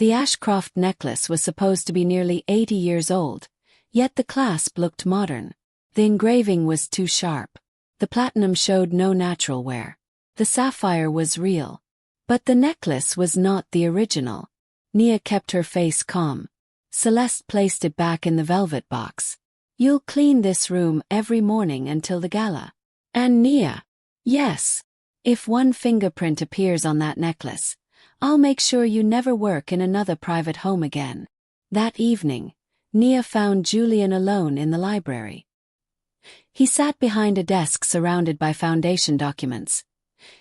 The Ashcroft necklace was supposed to be nearly 80 years old, yet the clasp looked modern. The engraving was too sharp. The platinum showed no natural wear. The sapphire was real. But the necklace was not the original. Nia kept her face calm. Celeste placed it back in the velvet box. "You'll clean this room every morning until the gala." And Nia, "Yes. If one fingerprint appears on that necklace, I'll make sure you never work in another private home again." That evening, Nia found Julian alone in the library. He sat behind a desk surrounded by foundation documents.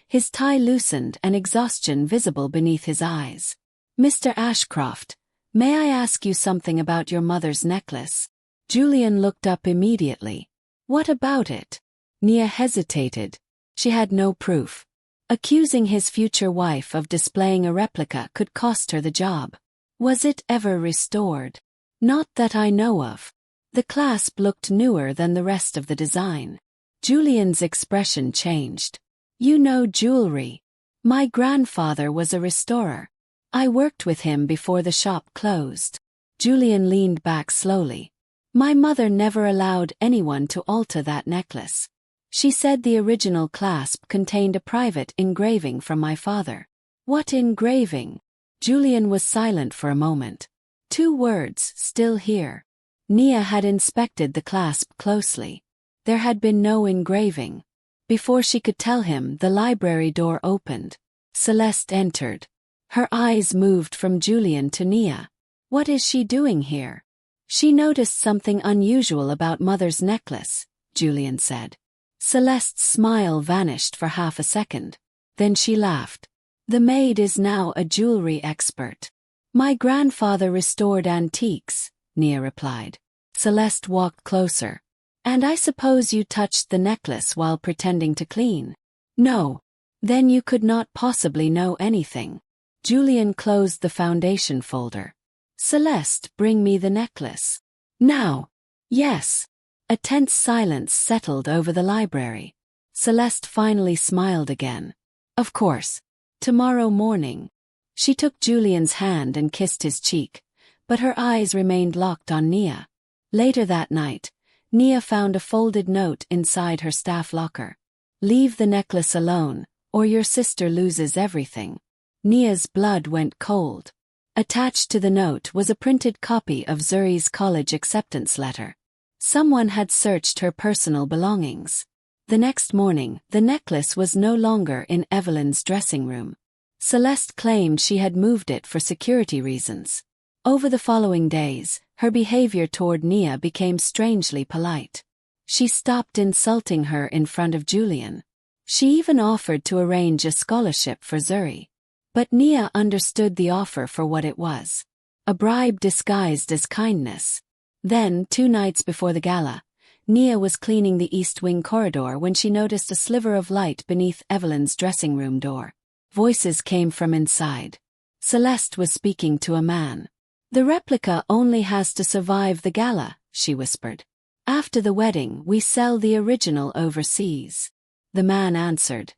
His tie loosened and exhaustion visible beneath his eyes. "Mr. Ashcroft, may I ask you something about your mother's necklace?" Julian looked up immediately. "What about it?" Nia hesitated. She had no proof. Accusing his future wife of displaying a replica could cost her the job. "Was it ever restored?" "Not that I know of." The clasp looked newer than the rest of the design. Julian's expression changed. "You know jewelry. My grandfather was a restorer. I worked with him before the shop closed." Julian leaned back slowly. "My mother never allowed anyone to alter that necklace. She said the original clasp contained a private engraving from my father." "What engraving?" Julian was silent for a moment. "Two words, still here." Nia had inspected the clasp closely. There had been no engraving. Before she could tell him, the library door opened. Celeste entered. Her eyes moved from Julian to Nia. "What is she doing here?" "She noticed something unusual about Mother's necklace," Julian said. Celeste's smile vanished for half a second. Then she laughed. "The maid is now a jewelry expert." "My grandfather restored antiques," Nia replied. Celeste walked closer. "And I suppose you touched the necklace while pretending to clean?" "No. Then you could not possibly know anything." Julian closed the foundation folder. "Celeste, bring me the necklace." "Now." "Yes." A tense silence settled over the library. Celeste finally smiled again. "Of course. Tomorrow morning." She took Julian's hand and kissed his cheek, but her eyes remained locked on Nia. Later that night, Nia found a folded note inside her staff locker. "Leave the necklace alone, or your sister loses everything." Nia's blood went cold. Attached to the note was a printed copy of Zuri's college acceptance letter. Someone had searched her personal belongings. The next morning, the necklace was no longer in Evelyn's dressing room. Celeste claimed she had moved it for security reasons. Over the following days, her behavior toward Nia became strangely polite. She stopped insulting her in front of Julian. She even offered to arrange a scholarship for Zuri. But Nia understood the offer for what it was. A bribe disguised as kindness. Then, 2 nights before the gala, Nia was cleaning the East Wing corridor when she noticed a sliver of light beneath Evelyn's dressing room door. Voices came from inside. Celeste was speaking to a man. "The replica only has to survive the gala," she whispered. "After the wedding, we sell the original overseas." The man answered.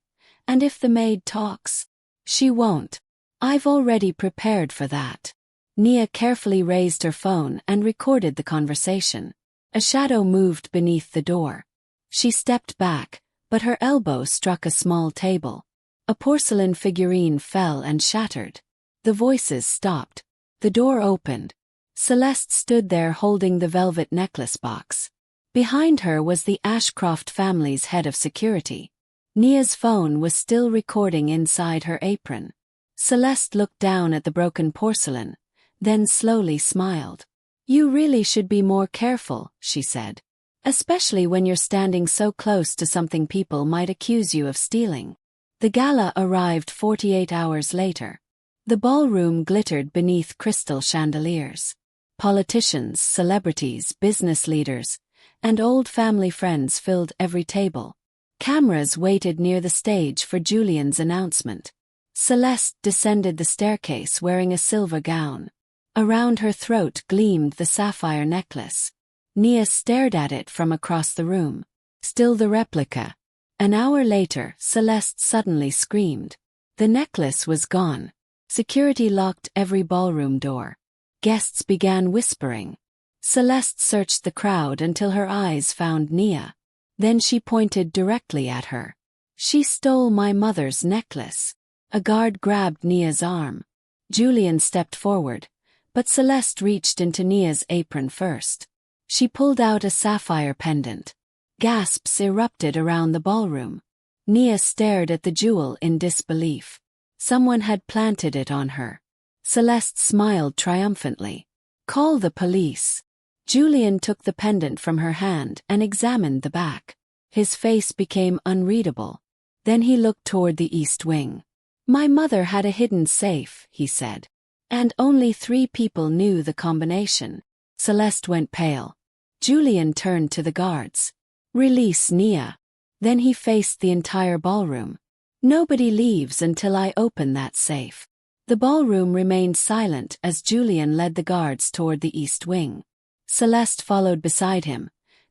"And if the maid talks?" "She won't. I've already prepared for that." Nia carefully raised her phone and recorded the conversation. A shadow moved beneath the door. She stepped back, but her elbow struck a small table. A porcelain figurine fell and shattered. The voices stopped. The door opened. Celeste stood there holding the velvet necklace box. Behind her was the Ashcroft family's head of security. Nia's phone was still recording inside her apron. Celeste looked down at the broken porcelain, then slowly smiled. "You really should be more careful," she said. "Especially when you're standing so close to something people might accuse you of stealing." The gala arrived 48 hours later. The ballroom glittered beneath crystal chandeliers. Politicians, celebrities, business leaders, and old family friends filled every table. Cameras waited near the stage for Julian's announcement. Celeste descended the staircase wearing a silver gown. Around her throat gleamed the sapphire necklace. Nia stared at it from across the room. Still the replica. An hour later, Celeste suddenly screamed. The necklace was gone. Security locked every ballroom door. Guests began whispering. Celeste searched the crowd until her eyes found Nia. Then she pointed directly at her. "She stole my mother's necklace." A guard grabbed Nia's arm. Julian stepped forward, but Celeste reached into Nia's apron first. She pulled out a sapphire pendant. Gasps erupted around the ballroom. Nia stared at the jewel in disbelief. Someone had planted it on her. Celeste smiled triumphantly. "Call the police." Julian took the pendant from her hand and examined the back. His face became unreadable. Then he looked toward the east wing. "My mother had a hidden safe," he said. "And only 3 people knew the combination." Celeste went pale. Julian turned to the guards. "Release Nia." Then he faced the entire ballroom. "Nobody leaves until I open that safe." The ballroom remained silent as Julian led the guards toward the east wing. Celeste followed beside him,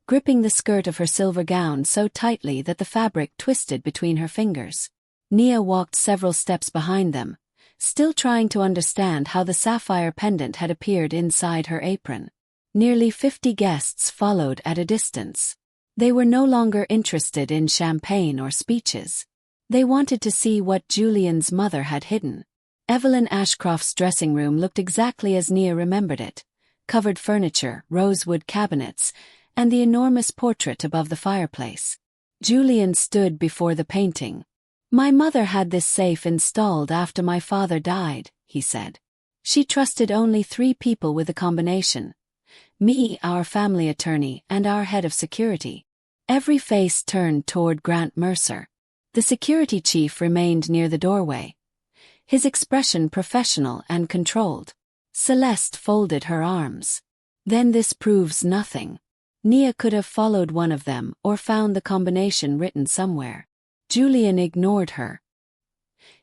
gripping the skirt of her silver gown so tightly that the fabric twisted between her fingers. Nia walked several steps behind them, still trying to understand how the sapphire pendant had appeared inside her apron. Nearly 50 guests followed at a distance. They were no longer interested in champagne or speeches. They wanted to see what Julian's mother had hidden. Evelyn Ashcroft's dressing room looked exactly as Nia remembered it. Covered furniture, rosewood cabinets, and the enormous portrait above the fireplace. Julian stood before the painting. "My mother had this safe installed after my father died," he said. "She trusted only 3 people with the combination. Me, our family attorney, and our head of security." Every face turned toward Grant Mercer. The security chief remained near the doorway, his expression professional and controlled. Celeste folded her arms. "Then this proves nothing. Nia could have followed one of them or found the combination written somewhere." Julian ignored her.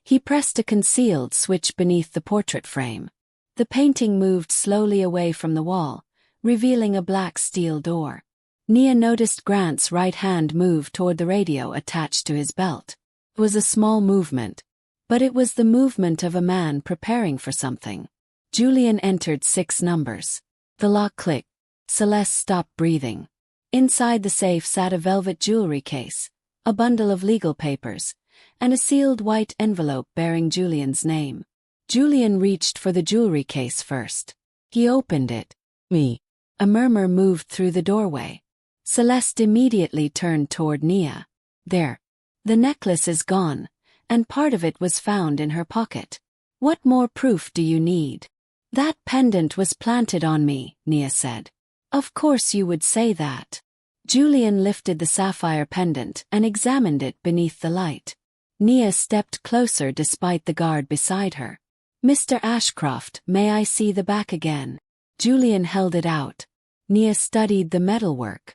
He pressed a concealed switch beneath the portrait frame. The painting moved slowly away from the wall, revealing a black steel door. Nia noticed Grant's right hand move toward the radio attached to his belt. It was a small movement, but it was the movement of a man preparing for something. Julian entered 6 numbers. The lock clicked. Celeste stopped breathing. Inside the safe sat a velvet jewelry case, a bundle of legal papers, and a sealed white envelope bearing Julian's name. Julian reached for the jewelry case first. He opened it. "Me." A murmur moved through the doorway. Celeste immediately turned toward Nia. "There. The necklace is gone, and part of it was found in her pocket. What more proof do you need?" "That pendant was planted on me," Nia said. "Of course you would say that." Julian lifted the sapphire pendant and examined it beneath the light. Nia stepped closer despite the guard beside her. "Mr. Ashcroft, may I see the back again?" Julian held it out. Nia studied the metalwork.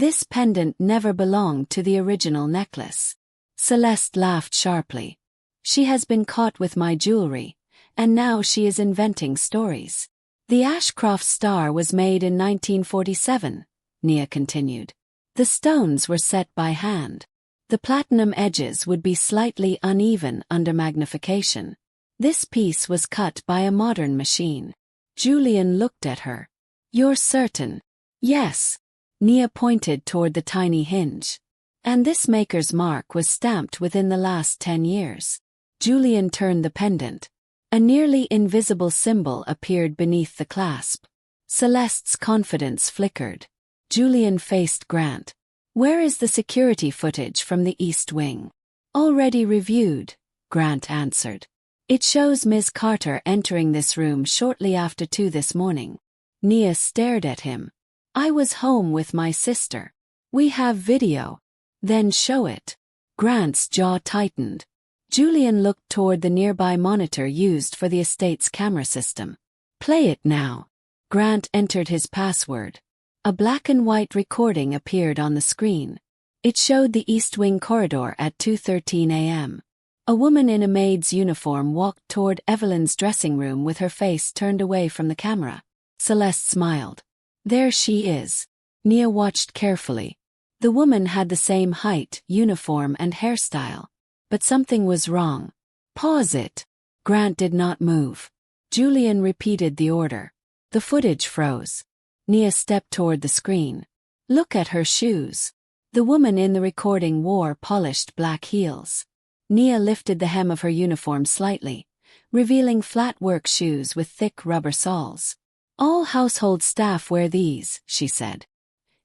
"This pendant never belonged to the original necklace." Celeste laughed sharply. "She has been caught with my jewelry, and now she is inventing stories." "The Ashcroft star was made in 1947, Nia continued. "The stones were set by hand. The platinum edges would be slightly uneven under magnification. This piece was cut by a modern machine." Julian looked at her. "You're certain?" "Yes." Nia pointed toward the tiny hinge. "And this maker's mark was stamped within the last 10 years. Julian turned the pendant. A nearly invisible symbol appeared beneath the clasp. Celeste's confidence flickered. Julian faced Grant. "Where is the security footage from the East Wing?" "Already reviewed," Grant answered. "It shows Ms. Carter entering this room shortly after 2 this morning." Nia stared at him. "I was home with my sister." "We have video." "Then show it." Grant's jaw tightened. Julian looked toward the nearby monitor used for the estate's camera system. "Play it now." Grant entered his password. A black and white recording appeared on the screen. It showed the East Wing corridor at 2:13 a.m. A woman in a maid's uniform walked toward Evelyn's dressing room with her face turned away from the camera. Celeste smiled. "There she is." Nia watched carefully. The woman had the same height, uniform, and hairstyle. But something was wrong. "Pause it." Grant did not move. Julian repeated the order. The footage froze. Nia stepped toward the screen. Look at her shoes. The woman in the recording wore polished black heels. Nia lifted the hem of her uniform slightly, revealing flat work shoes with thick rubber soles. All household staff wear these, she said.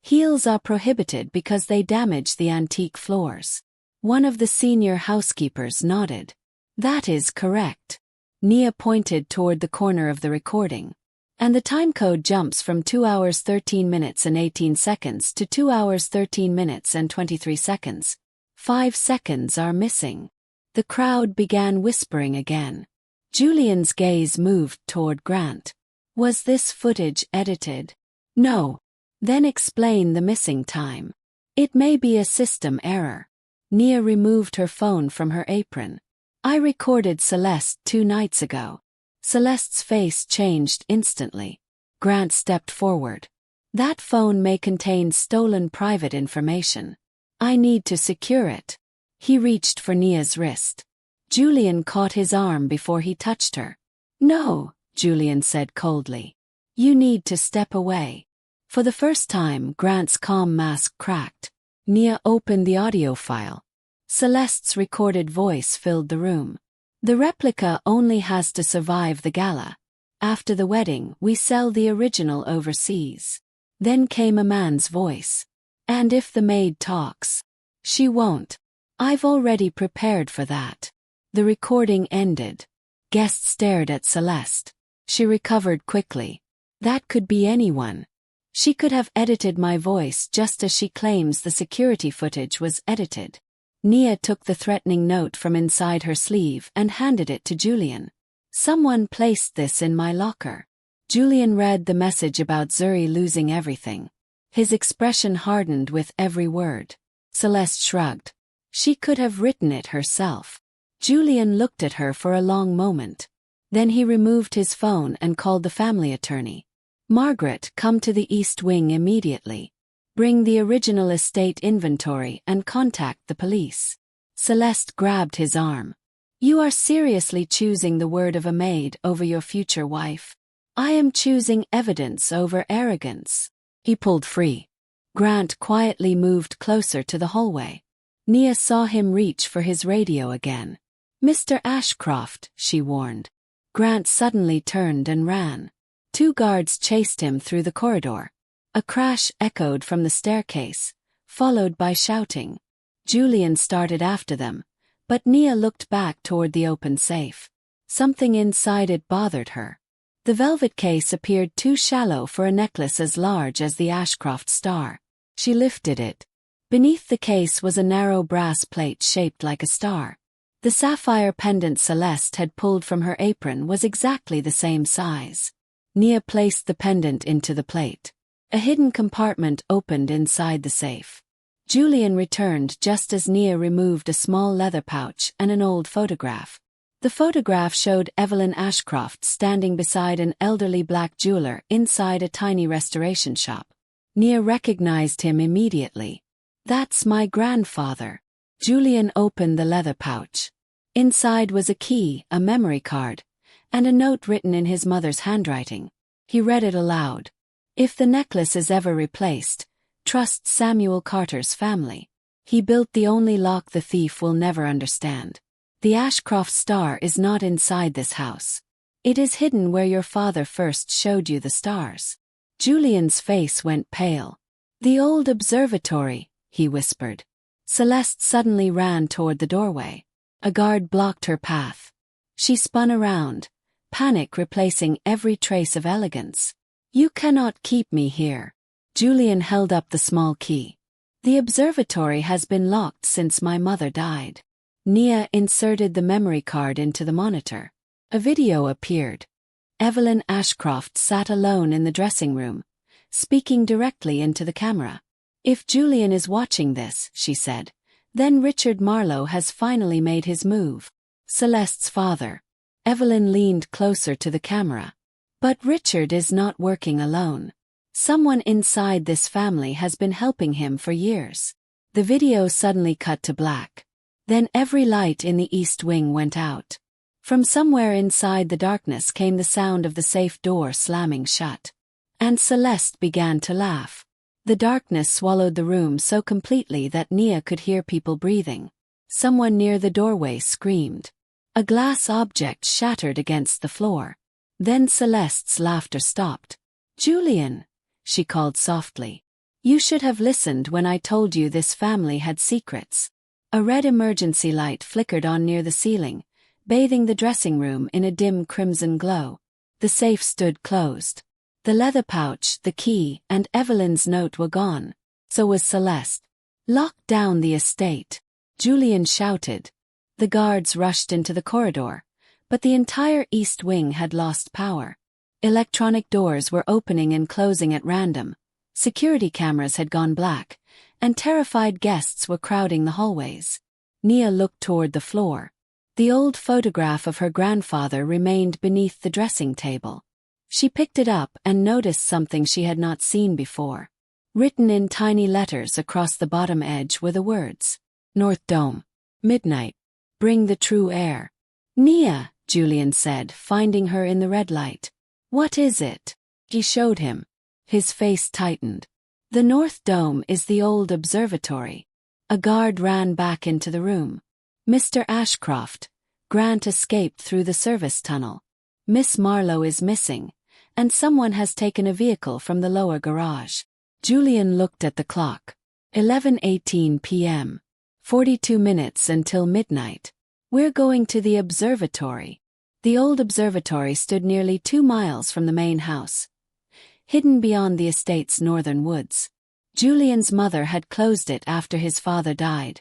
Heels are prohibited because they damage the antique floors. One of the senior housekeepers nodded. That is correct. Nia pointed toward the corner of the recording. And the time code jumps from 2 hours 13 minutes and 18 seconds to 2 hours 13 minutes and 23 seconds. 5 seconds are missing. The crowd began whispering again. Julian's gaze moved toward Grant. Was this footage edited? No. Then explain the missing time. It may be a system error. Nia removed her phone from her apron. I recorded Celeste 2 nights ago. Celeste's face changed instantly. Grant stepped forward. That phone may contain stolen private information. I need to secure it. He reached for Nia's wrist. Julian caught his arm before he touched her. No, Julian said coldly. You need to step away. For the first time, Grant's calm mask cracked. Nia opened the audio file. Celeste's recorded voice filled the room. The replica only has to survive the gala. After the wedding, we sell the original overseas. Then came a man's voice. And if the maid talks? She won't. I've already prepared for that. The recording ended. Guests stared at Celeste. She recovered quickly. That could be anyone. She could have edited my voice just as she claims the security footage was edited. Nia took the threatening note from inside her sleeve and handed it to Julian. Someone placed this in my locker. Julian read the message about Zuri losing everything. His expression hardened with every word. Celeste shrugged. She could have written it herself. Julian looked at her for a long moment. Then he removed his phone and called the family attorney. Margaret, come to the East Wing immediately. Bring the original estate inventory and contact the police. Celeste grabbed his arm. You are seriously choosing the word of a maid over your future wife. I am choosing evidence over arrogance. He pulled free. Grant quietly moved closer to the hallway. Nia saw him reach for his radio again. Mr. Ashcroft, she warned. Grant suddenly turned and ran. 2 guards chased him through the corridor. A crash echoed from the staircase, followed by shouting. Julian started after them, but Nia looked back toward the open safe. Something inside it bothered her. The velvet case appeared too shallow for a necklace as large as the Ashcroft star. She lifted it. Beneath the case was a narrow brass plate shaped like a star. The sapphire pendant Celeste had pulled from her apron was exactly the same size. Nia placed the pendant into the plate. A hidden compartment opened inside the safe. Julian returned just as Nia removed a small leather pouch and an old photograph. The photograph showed Evelyn Ashcroft standing beside an elderly black jeweler inside a tiny restoration shop. Nia recognized him immediately. That's my grandfather. Julian opened the leather pouch. Inside was a key, a memory card, and a note written in his mother's handwriting. He read it aloud. If the necklace is ever replaced, trust Samuel Carter's family. He built the only lock the thief will never understand. The Ashcroft star is not inside this house. It is hidden where your father first showed you the stars. Julian's face went pale. The old observatory, he whispered. Celeste suddenly ran toward the doorway. A guard blocked her path. She spun around, panic replacing every trace of elegance. You cannot keep me here. Julian held up the small key. The observatory has been locked since my mother died. Nia inserted the memory card into the monitor. A video appeared. Evelyn Ashcroft sat alone in the dressing room, speaking directly into the camera. If Julian is watching this, she said, then Richard Marlowe has finally made his move. Celeste's father. Evelyn leaned closer to the camera. But Richard is not working alone. Someone inside this family has been helping him for years. The video suddenly cut to black. Then every light in the East Wing went out. From somewhere inside the darkness came the sound of the safe door slamming shut. And Celeste began to laugh. The darkness swallowed the room so completely that Nia could hear people breathing. Someone near the doorway screamed. A glass object shattered against the floor. Then Celeste's laughter stopped. "Julian," she called softly. "You should have listened when I told you this family had secrets." A red emergency light flickered on near the ceiling, bathing the dressing room in a dim crimson glow. The safe stood closed. The leather pouch, the key, and Evelyn's note were gone. So was Celeste. "Lock down the estate," Julian shouted. The guards rushed into the corridor, but the entire east wing had lost power. Electronic doors were opening and closing at random, security cameras had gone black, and terrified guests were crowding the hallways. Nia looked toward the floor. The old photograph of her grandfather remained beneath the dressing table. She picked it up and noticed something she had not seen before. Written in tiny letters across the bottom edge were the words, "North Dome. Midnight. Bring the true heir." "Nia," Julian said, finding her in the red light. "What is it?" He showed him. His face tightened. "The North Dome is the old observatory." A guard ran back into the room. "Mr. Ashcroft, Grant escaped through the service tunnel. Miss Marlowe is missing, and someone has taken a vehicle from the lower garage." Julian looked at the clock. 11:18 p.m. 42 minutes until midnight. "We're going to the observatory." The old observatory stood nearly 2 miles from the main house, hidden beyond the estate's northern woods. Julian's mother had closed it after his father died,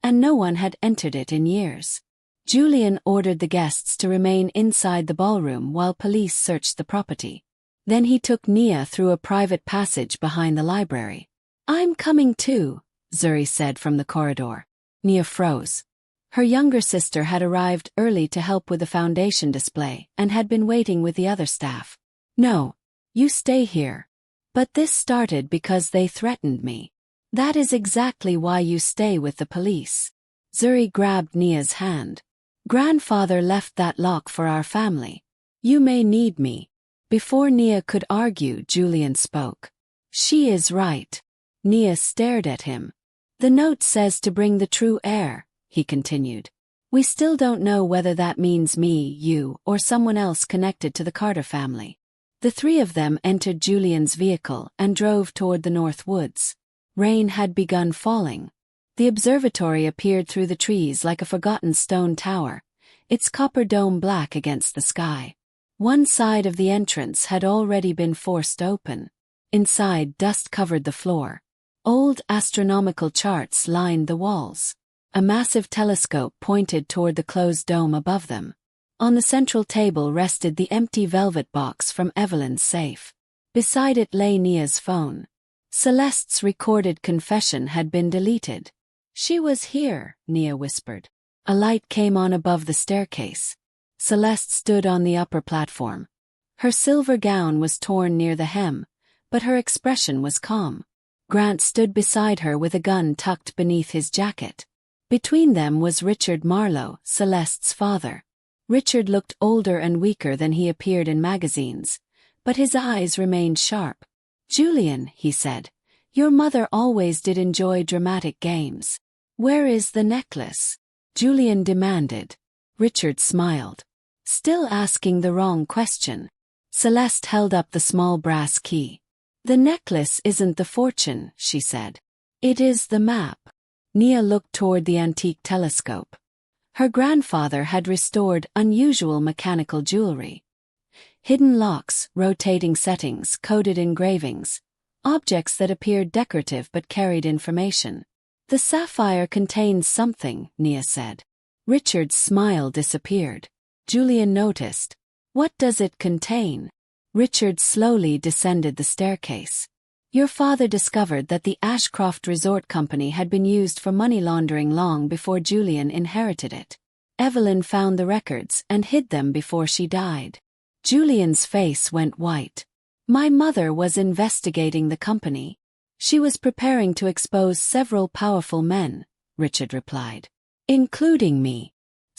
and no one had entered it in years. Julian ordered the guests to remain inside the ballroom while police searched the property. Then he took Nia through a private passage behind the library. "I'm coming too," Zuri said from the corridor. Nia froze. Her younger sister had arrived early to help with the foundation display and had been waiting with the other staff. "No, you stay here." "But this started because they threatened me." "That is exactly why you stay with the police." Zuri grabbed Nia's hand. "Grandfather left that lock for our family. You may need me." Before Nia could argue, Julian spoke. "She is right." Nia stared at him. "The note says to bring the true heir," he continued. "We still don't know whether that means me, you, or someone else connected to the Carter family." The three of them entered Julian's vehicle and drove toward the north woods. Rain had begun falling. The observatory appeared through the trees like a forgotten stone tower, its copper dome black against the sky. One side of the entrance had already been forced open. Inside, dust covered the floor. Old astronomical charts lined the walls. A massive telescope pointed toward the closed dome above them. On the central table rested the empty velvet box from Evelyn's safe. Beside it lay Nia's phone. Celeste's recorded confession had been deleted. "She was here," Nia whispered. A light came on above the staircase. Celeste stood on the upper platform. Her silver gown was torn near the hem, but her expression was calm. Grant stood beside her with a gun tucked beneath his jacket. Between them was Richard Marlowe, Celeste's father. Richard looked older and weaker than he appeared in magazines, but his eyes remained sharp. "Julian," he said, "your mother always did enjoy dramatic games. Where is the necklace?" Julian demanded. Richard smiled. "Still asking the wrong question." Celeste held up the small brass key. "The necklace isn't the fortune," she said. "It is the map." Nia looked toward the antique telescope. Her grandfather had restored unusual mechanical jewelry. Hidden locks, rotating settings, coded engravings, objects that appeared decorative but carried information. "The sapphire contains something," Nia said. Richard's smile disappeared. Julian noticed. "What does it contain?" Richard slowly descended the staircase. "Your father discovered that the Ashcroft Resort Company had been used for money laundering long before Julian inherited it. Evelyn found the records and hid them before she died." Julian's face went white. "My mother was investigating the company. She was preparing to expose several powerful men," Richard replied. "Including me."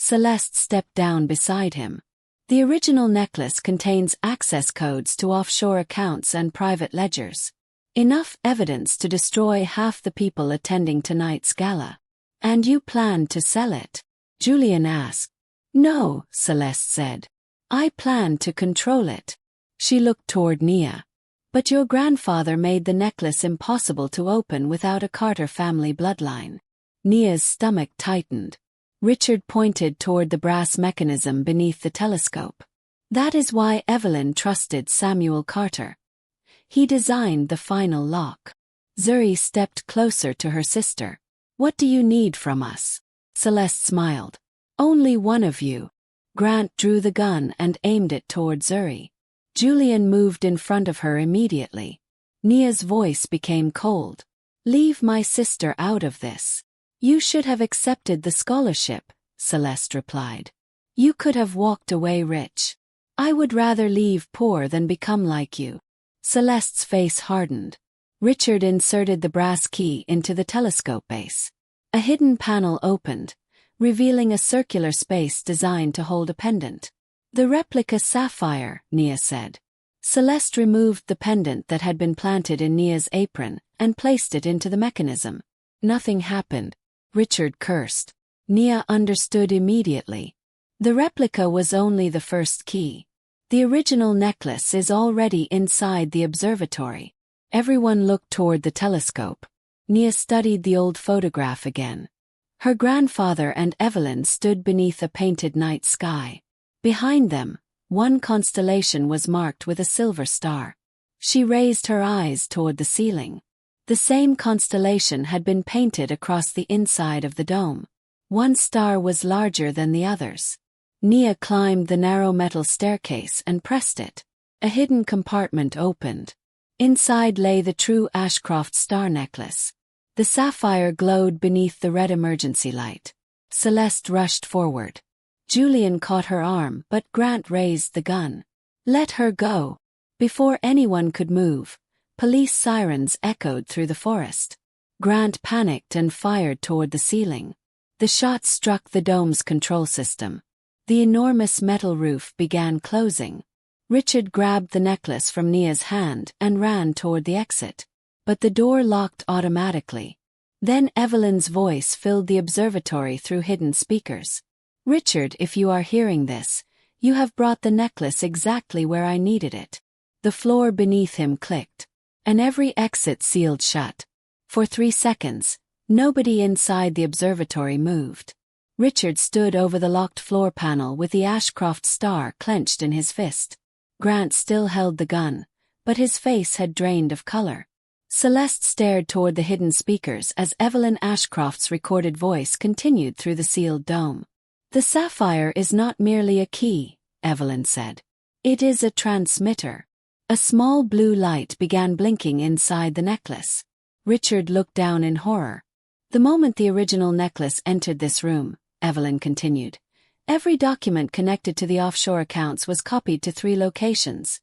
Celeste stepped down beside him. The original necklace contains access codes to offshore accounts and private ledgers. Enough evidence to destroy half the people attending tonight's gala. And you plan to sell it? Julian asked. No, Celeste said. I plan to control it. She looked toward Nia. But your grandfather made the necklace impossible to open without a Carter family bloodline. Nia's stomach tightened. Richard pointed toward the brass mechanism beneath the telescope. That is why Evelyn trusted Samuel Carter. He designed the final lock. Zuri stepped closer to her sister. What do you need from us? Celeste smiled. Only one of you. Grant drew the gun and aimed it toward Zuri. Julian moved in front of her immediately. Nia's voice became cold. Leave my sister out of this. You should have accepted the scholarship, Celeste replied. You could have walked away rich. I would rather leave poor than become like you. Celeste's face hardened. Richard inserted the brass key into the telescope base. A hidden panel opened, revealing a circular space designed to hold a pendant. The replica sapphire, Nia said. Celeste removed the pendant that had been planted in Nia's apron and placed it into the mechanism. Nothing happened. Richard cursed. Nia understood immediately. The replica was only the first key. The original necklace is already inside the observatory. Everyone looked toward the telescope. Nia studied the old photograph again. Her grandfather and Evelyn stood beneath a painted night sky. Behind them, one constellation was marked with a silver star. She raised her eyes toward the ceiling. The same constellation had been painted across the inside of the dome. One star was larger than the others. Nia climbed the narrow metal staircase and pressed it. A hidden compartment opened. Inside lay the true Ashcroft star necklace. The sapphire glowed beneath the red emergency light. Celeste rushed forward. Julian caught her arm, but Grant raised the gun. Let her go. Before anyone could move, police sirens echoed through the forest. Grant panicked and fired toward the ceiling. The shot struck the dome's control system. The enormous metal roof began closing. Richard grabbed the necklace from Nia's hand and ran toward the exit. But the door locked automatically. Then Evelyn's voice filled the observatory through hidden speakers. Richard, if you are hearing this, you have brought the necklace exactly where I needed it. The floor beneath him clicked, and every exit sealed shut. For 3 seconds, nobody inside the observatory moved. Richard stood over the locked floor panel with the Ashcroft star clenched in his fist. Grant still held the gun, but his face had drained of color. Celeste stared toward the hidden speakers as Evelyn Ashcroft's recorded voice continued through the sealed dome. The sapphire is not merely a key, Evelyn said. It is a transmitter. A small blue light began blinking inside the necklace. Richard looked down in horror. The moment the original necklace entered this room, Evelyn continued, every document connected to the offshore accounts was copied to 3 locations.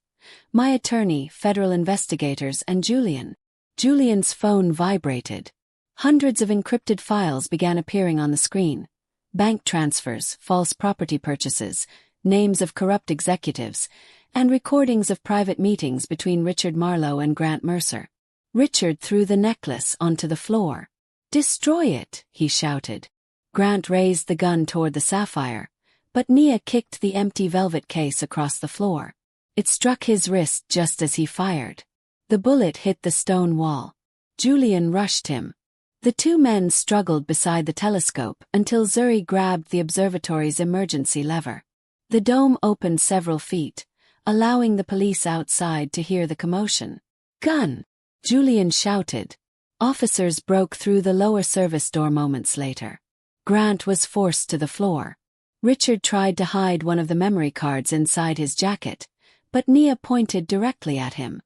My attorney, federal investigators, and Julian. Julian's phone vibrated. Hundreds of encrypted files began appearing on the screen. Bank transfers, false property purchases, names of corrupt executives, and recordings of private meetings between Richard Marlowe and Grant Mercer. Richard threw the necklace onto the floor. Destroy it, he shouted. Grant raised the gun toward the sapphire, but Nia kicked the empty velvet case across the floor. It struck his wrist just as he fired. The bullet hit the stone wall. Julian rushed him. The 2 men struggled beside the telescope until Zuri grabbed the observatory's emergency lever. The dome opened several feet, allowing the police outside to hear the commotion. Gun! Julian shouted. Officers broke through the lower service door moments later. Grant was forced to the floor. Richard tried to hide one of the memory cards inside his jacket, but Nia pointed directly at him.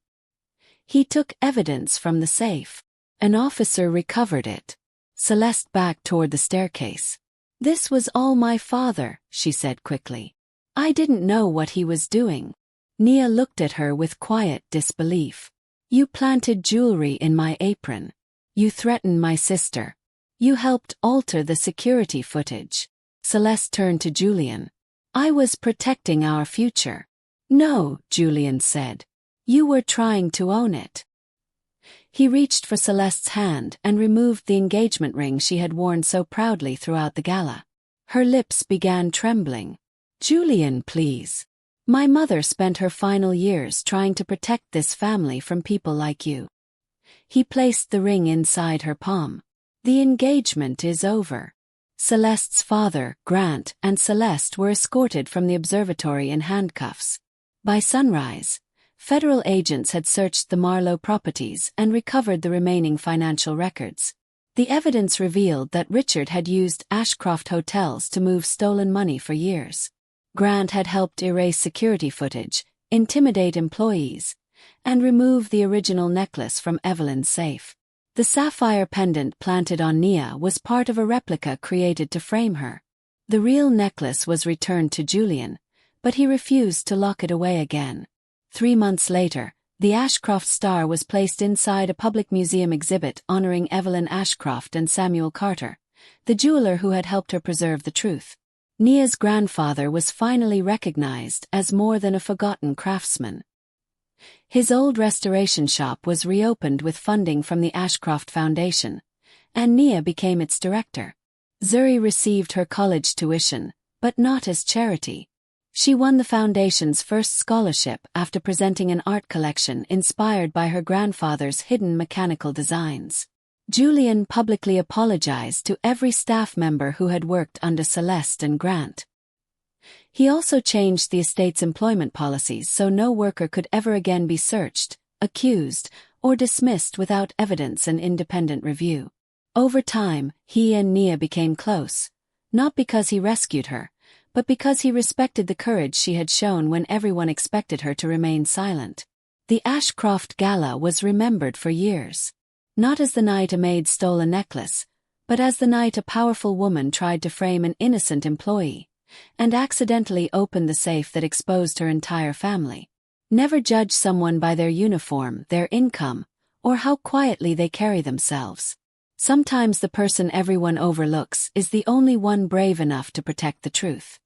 He took evidence from the safe. An officer recovered it. Celeste backed toward the staircase. This was all my father, she said quickly. I didn't know what he was doing. Nia looked at her with quiet disbelief. You planted jewelry in my apron. You threatened my sister. You helped alter the security footage. Celeste turned to Julian. I was protecting our future. No, Julian said. You were trying to own it. He reached for Celeste's hand and removed the engagement ring she had worn so proudly throughout the gala. Her lips began trembling. Julian, please. My mother spent her final years trying to protect this family from people like you. He placed the ring inside her palm. The engagement is over. Celeste's father, Grant, and Celeste were escorted from the observatory in handcuffs. By sunrise, federal agents had searched the Marlowe properties and recovered the remaining financial records. The evidence revealed that Richard had used Ashcroft hotels to move stolen money for years. Grant had helped erase security footage, intimidate employees, and remove the original necklace from Evelyn's safe. The sapphire pendant planted on Nia was part of a replica created to frame her. The real necklace was returned to Julian, but he refused to lock it away again. 3 months later, the Ashcroft star was placed inside a public museum exhibit honoring Evelyn Ashcroft and Samuel Carter, the jeweler who had helped her preserve the truth. Nia's grandfather was finally recognized as more than a forgotten craftsman. His old restoration shop was reopened with funding from the Ashcroft Foundation, and Nia became its director. Zuri received her college tuition, but not as charity. She won the foundation's first scholarship after presenting an art collection inspired by her grandfather's hidden mechanical designs. Julian publicly apologized to every staff member who had worked under Celeste and Grant. He also changed the estate's employment policies so no worker could ever again be searched, accused, or dismissed without evidence and independent review. Over time, he and Nia became close, not because he rescued her, but because he respected the courage she had shown when everyone expected her to remain silent. The Ashcroft Gala was remembered for years. Not as the night a maid stole a necklace, but as the night a powerful woman tried to frame an innocent employee, and accidentally opened the safe that exposed her entire family. Never judge someone by their uniform, their income, or how quietly they carry themselves. Sometimes the person everyone overlooks is the only one brave enough to protect the truth.